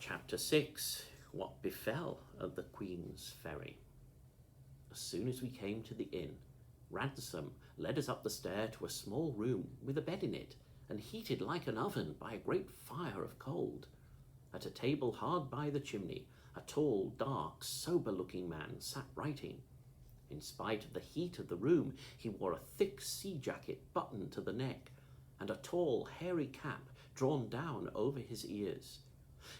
Chapter 6. What befell at the Queen's Ferry. As soon as we came to the inn, Ransom led us up the stair to a small room with a bed in it, and heated like an oven by a great fire of cold. At a table hard by the chimney, a tall, dark, sober-looking man sat writing. In spite of the heat of the room, he wore a thick sea jacket buttoned to the neck, and a tall, hairy cap drawn down over his ears.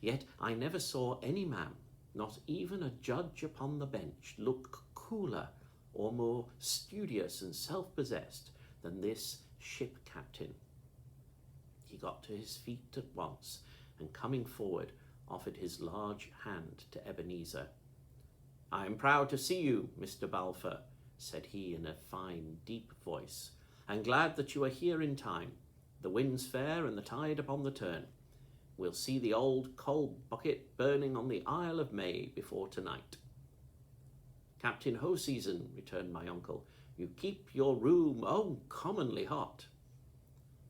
Yet I never saw any man, not even a judge upon the bench, look cooler or more studious and self-possessed than this ship captain. He got to his feet at once, and coming forward, offered his large hand to Ebenezer. "I am proud to see you, Mr. Balfour," said he in a fine, deep voice, "and glad that you are here in time. The wind's fair and the tide upon the turn. We'll see the old coal bucket burning on the Isle of May before tonight." "Captain Hoseason," returned my uncle, "you keep your room uncommonly hot."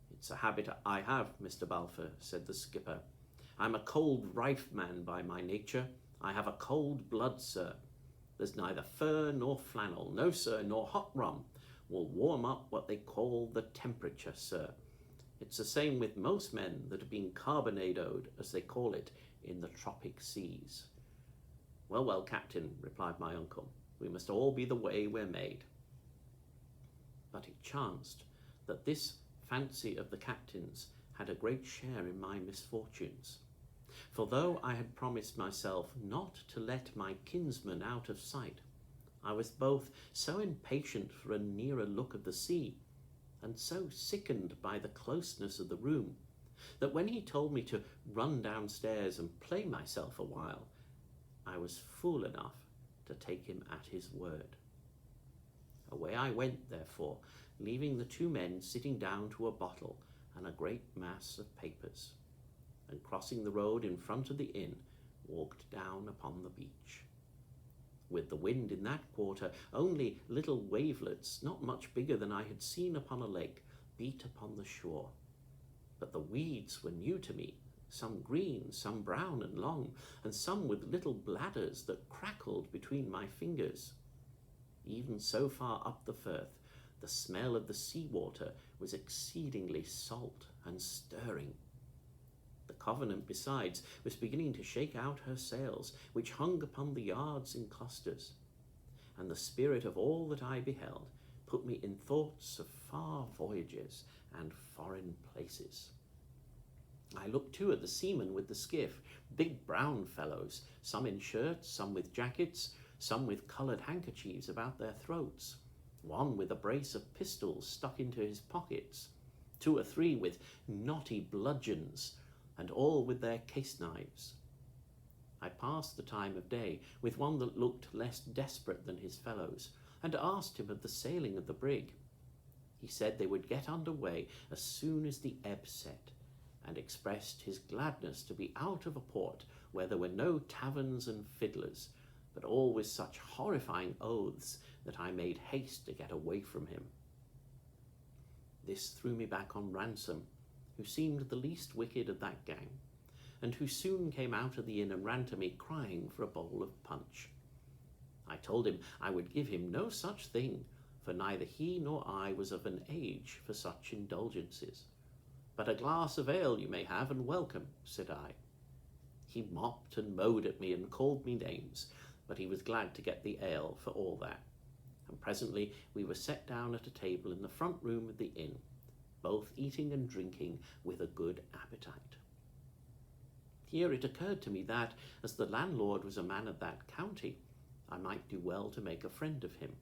"It's a habit I have, Mr. Balfour," said the skipper. "I'm a cold rife man by my nature. I have a cold blood, sir. There's neither fur nor flannel, no, sir, nor hot rum will warm up what they call the temperature, sir. It's the same with most men that have been carbonadoed, as they call it, in the tropic seas." "Well, well, Captain," replied my uncle, "we must all be the way we're made." But it chanced that this fancy of the captain's had a great share in my misfortunes. For though I had promised myself not to let my kinsman out of sight, I was both so impatient for a nearer look of the sea, and so sickened by the closeness of the room, that when he told me to run downstairs and play myself a while, I was fool enough to take him at his word. Away I went, therefore, leaving the two men sitting down to a bottle and a great mass of papers, and crossing the road in front of the inn, walked down upon the beach. With the wind in that quarter, only little wavelets, not much bigger than I had seen upon a lake, beat upon the shore. But the weeds were new to me, some green, some brown and long, and some with little bladders that crackled between my fingers. Even so far up the firth, the smell of the sea water was exceedingly salt and stirring. The Covenant, besides, was beginning to shake out her sails, which hung upon the yards in clusters, and the spirit of all that I beheld put me in thoughts of far voyages and foreign places. I looked too at the seamen with the skiff, big brown fellows, some in shirts, some with jackets, some with coloured handkerchiefs about their throats, one with a brace of pistols stuck into his pockets, 2 or 3 with knotty bludgeons, and all with their case knives. I passed the time of day with one that looked less desperate than his fellows, and asked him of the sailing of the brig. He said they would get under way as soon as the ebb set, and expressed his gladness to be out of a port where there were no taverns and fiddlers, but all with such horrifying oaths that I made haste to get away from him. This threw me back on Ransom, who seemed the least wicked of that gang, and who soon came out of the inn and ran to me crying for a bowl of punch. I told him I would give him no such thing, for neither he nor I was of an age for such indulgences. "But a glass of ale you may have, and welcome," said I. He mopped and mowed at me and called me names, but he was glad to get the ale for all that, and presently we were set down at a table in the front room of the inn, both eating and drinking with a good appetite. Here it occurred to me that, as the landlord was a man of that county, I might do well to make a friend of him.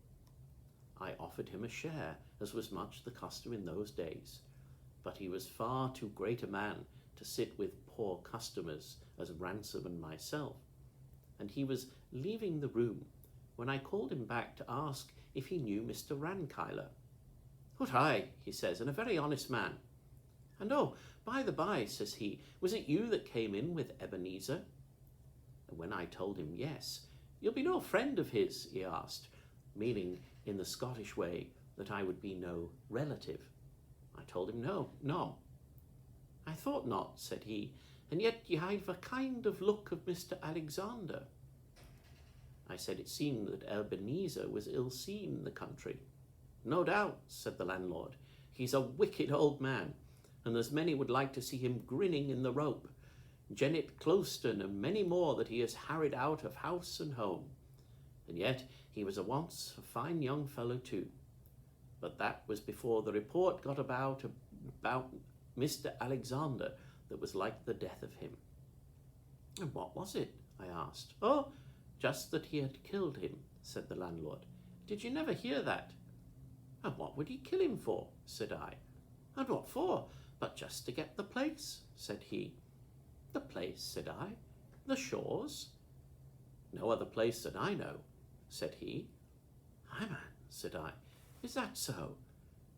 I offered him a share, as was much the custom in those days, but he was far too great a man to sit with poor customers as Ransom and myself, and he was leaving the room when I called him back to ask if he knew Mr. Rankyler. "What, aye," he says, "and a very honest man. And by the by," says he, "was it you that came in with Ebenezer?" And when I told him yes, "You'll be no friend of his?" he asked, meaning in the Scottish way that I would be no relative. I told him no. "I thought not," said he, and yet ye have a kind of look of Mr. Alexander. I said it seemed that Ebenezer was ill seen in the country. No doubt, said the landlord. He's a wicked old man, and as many would like to see him grinning in the rope. Jennet Closton and many more that he has harried out of house and home. And yet he was a once a fine young fellow too. But that was before the report got about Mr. Alexander that was like the death of him. And what was it? I asked. Oh, just that he had killed him, said the landlord. Did you never hear that? And what would he kill him for? Said I. And what for? But just to get the place, said he. The place, said I. The shores? No other place that I know, said he. Aye, man, said I. Is that so?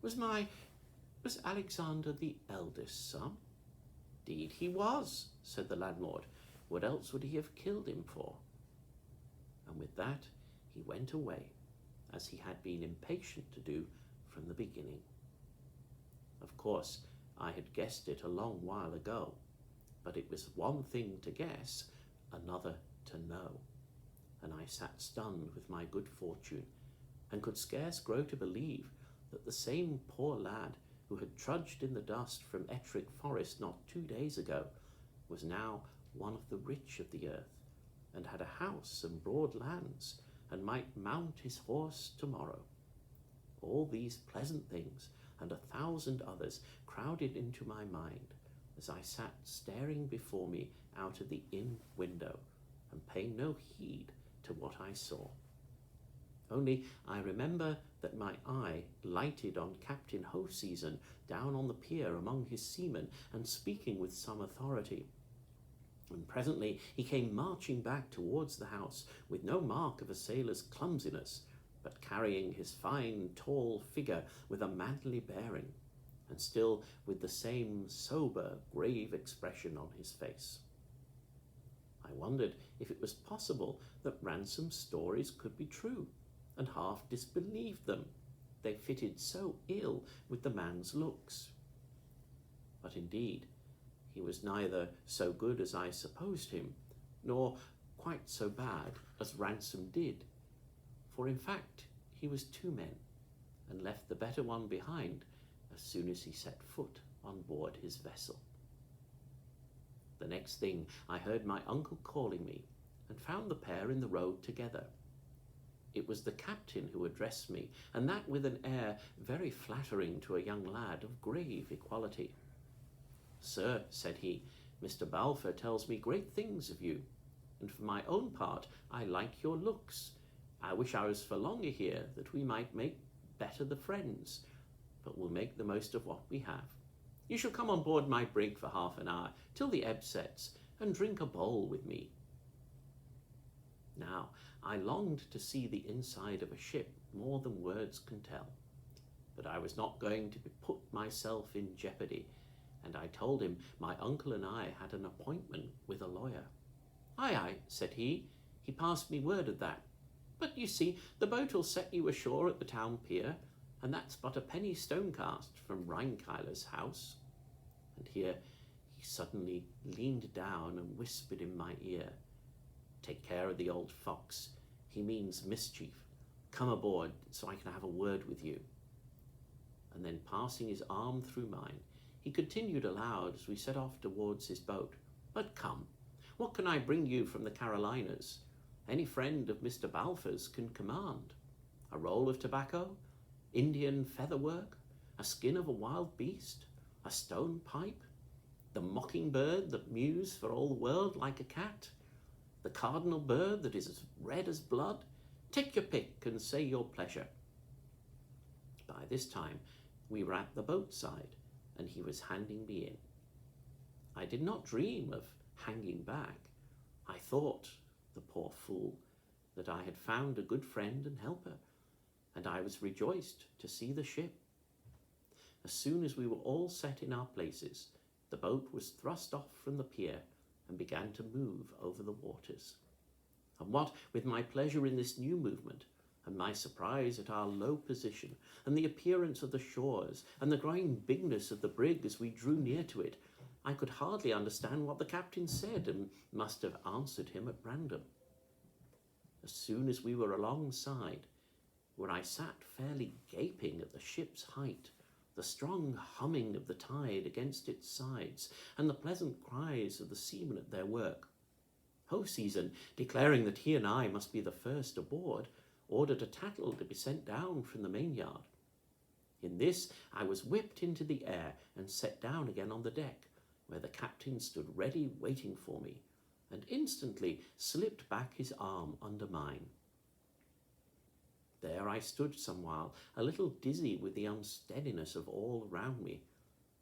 Was Alexander the eldest son? Indeed he was, said the landlord. What else would he have killed him for? And with that he went away, as he had been impatient to do from the beginning. Of course, I had guessed it a long while ago, but it was one thing to guess, another to know, and I sat stunned with my good fortune, and could scarce grow to believe that the same poor lad who had trudged in the dust from Ettrick Forest not 2 days ago was now one of the rich of the earth, and had a house and broad lands, and might mount his horse tomorrow. All these pleasant things, and 1,000 others, crowded into my mind as I sat staring before me out of the inn window, and paying no heed to what I saw. Only I remember that my eye lighted on Captain Hoseason down on the pier among his seamen, and speaking with some authority. And presently he came marching back towards the house, with no mark of a sailor's clumsiness, but carrying his fine, tall figure with a manly bearing, and still with the same sober, grave expression on his face. I wondered if it was possible that Ransom's stories could be true, and half disbelieved them. They fitted so ill with the man's looks. But indeed, he was neither so good as I supposed him, nor quite so bad as Ransom did. For in fact, he was 2 men, and left the better one behind as soon as he set foot on board his vessel. The next thing I heard my uncle calling me, and found the pair in the road together. It was the captain who addressed me, and that with an air very flattering to a young lad of grave equality. Sir, said he, Mr. Balfour tells me great things of you, and for my own part I like your looks. I wish I was for longer here, that we might make better the friends, but we'll make the most of what we have. You shall come on board my brig for half an hour, till the ebb sets, and drink a bowl with me. Now, I longed to see the inside of a ship more than words can tell, but I was not going to put myself in jeopardy, and I told him my uncle and I had an appointment with a lawyer. Aye, aye, said he. He passed me word of that. But you see, the boat will set you ashore at the town pier, and that's but a penny stonecast from Rheinkyler's house. And here he suddenly leaned down and whispered in my ear, Take care of the old fox. He means mischief. Come aboard so I can have a word with you. And then passing his arm through mine, he continued aloud as we set off towards his boat. But come, what can I bring you from the Carolinas? Any friend of Mr. Balfour's can command. A roll of tobacco, Indian feather work, a skin of a wild beast, a stone pipe, the mockingbird that mews for all the world like a cat, the cardinal bird that is as red as blood. Take your pick and say your pleasure. By this time we were at the boat side, and he was handing me in. I did not dream of hanging back. I thought, the poor fool, that I had found a good friend and helper, and I was rejoiced to see the ship. As soon as we were all set in our places, the boat was thrust off from the pier and began to move over the waters. And what with my pleasure in this new movement, and my surprise at our low position, and the appearance of the shores, and the growing bigness of the brig as we drew near to it, I could hardly understand what the captain said and must have answered him at random. As soon as we were alongside, where I sat fairly gaping at the ship's height, the strong humming of the tide against its sides, and the pleasant cries of the seamen at their work, Hoseason, declaring that he and I must be the first aboard, ordered a tackle to be sent down from the mainyard. In this I was whipped into the air and set down again on the deck, where the captain stood ready waiting for me, and instantly slipped back his arm under mine. There I stood some while, a little dizzy with the unsteadiness of all around me,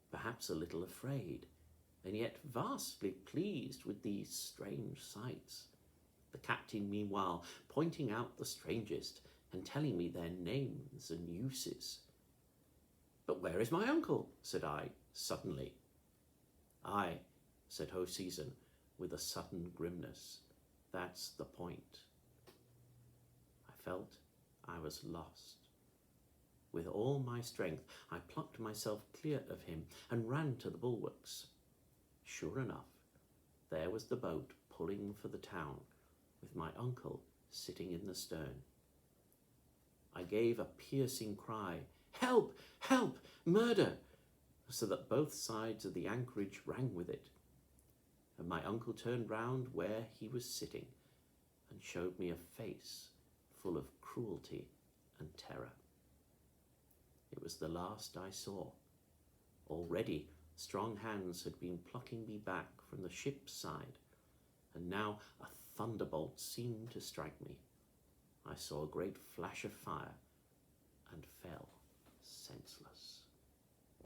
perhaps a little afraid, and yet vastly pleased with these strange sights. The captain meanwhile pointing out the strangest and telling me their names and uses. "But where is my uncle?" said I, suddenly. "Aye," said Hoseason, with a sudden grimness, "that's the point." I felt I was lost. With all my strength, I plucked myself clear of him and ran to the bulwarks. Sure enough, there was the boat pulling for the town, with my uncle sitting in the stern. I gave a piercing cry, "Help! Help! Murder!" so that both sides of the anchorage rang with it. And my uncle turned round where he was sitting and showed me a face full of cruelty and terror. It was the last I saw. Already strong hands had been plucking me back from the ship's side, and now a thunderbolt seemed to strike me. I saw a great flash of fire and fell senseless.